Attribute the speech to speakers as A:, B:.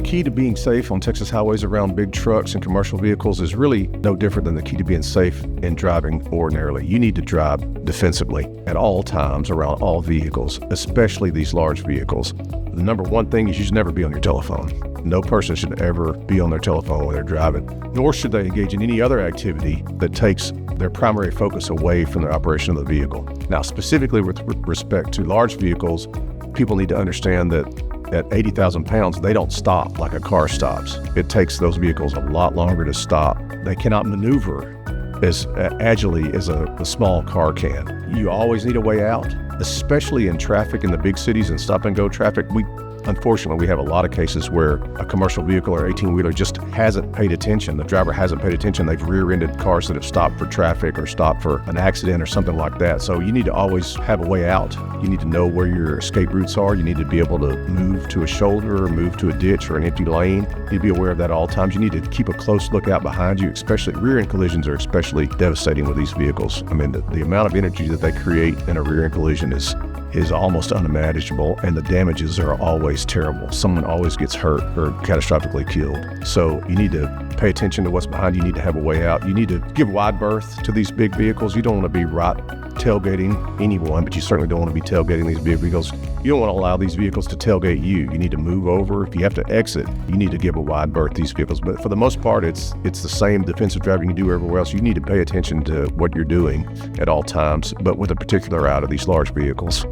A: key to being safe on Texas highways around big trucks and commercial vehicles is really no different than the key to being safe in driving ordinarily. You need to drive defensively at all times around all vehicles, especially these large vehicles. The number one thing is you should never be on your telephone. No person should ever be on their telephone when they're driving, nor should they engage in any other activity that takes their primary focus away from the operation of the vehicle. Now, specifically with respect to large vehicles, people need to understand that at 80,000 pounds, they don't stop like a car stops. It takes those vehicles a lot longer to stop. They cannot maneuver as agilely as a small car can. You always need a way out, especially in traffic in the big cities and stop-and-go traffic. Unfortunately, we have a lot of cases where a commercial vehicle or 18-wheeler just hasn't paid attention. The driver hasn't paid attention. They've rear-ended cars that have stopped for traffic or stopped for an accident or something like that. So you need to always have a way out. You need to know where your escape routes are. You need to be able to move to a shoulder or move to a ditch or an empty lane. You need to be aware of that at all times. You need to keep a close lookout behind you, especially rear-end collisions are especially devastating with these vehicles. I mean, the amount of energy that they create in a rear-end collision is almost unimaginable, and the damages are always terrible. Someone always gets hurt or catastrophically killed. So you need to pay attention to what's behind you. You need to have a way out. You need to give wide berth to these big vehicles. You don't want to be right tailgating anyone, but you certainly don't want to be tailgating these big vehicles. You don't want to allow these vehicles to tailgate you. You need to move over. If you have to exit, you need to give a wide berth to these vehicles. But for the most part, it's the same defensive driving you do everywhere else. You need to pay attention to what you're doing at all times, but with a particular eye to these large vehicles.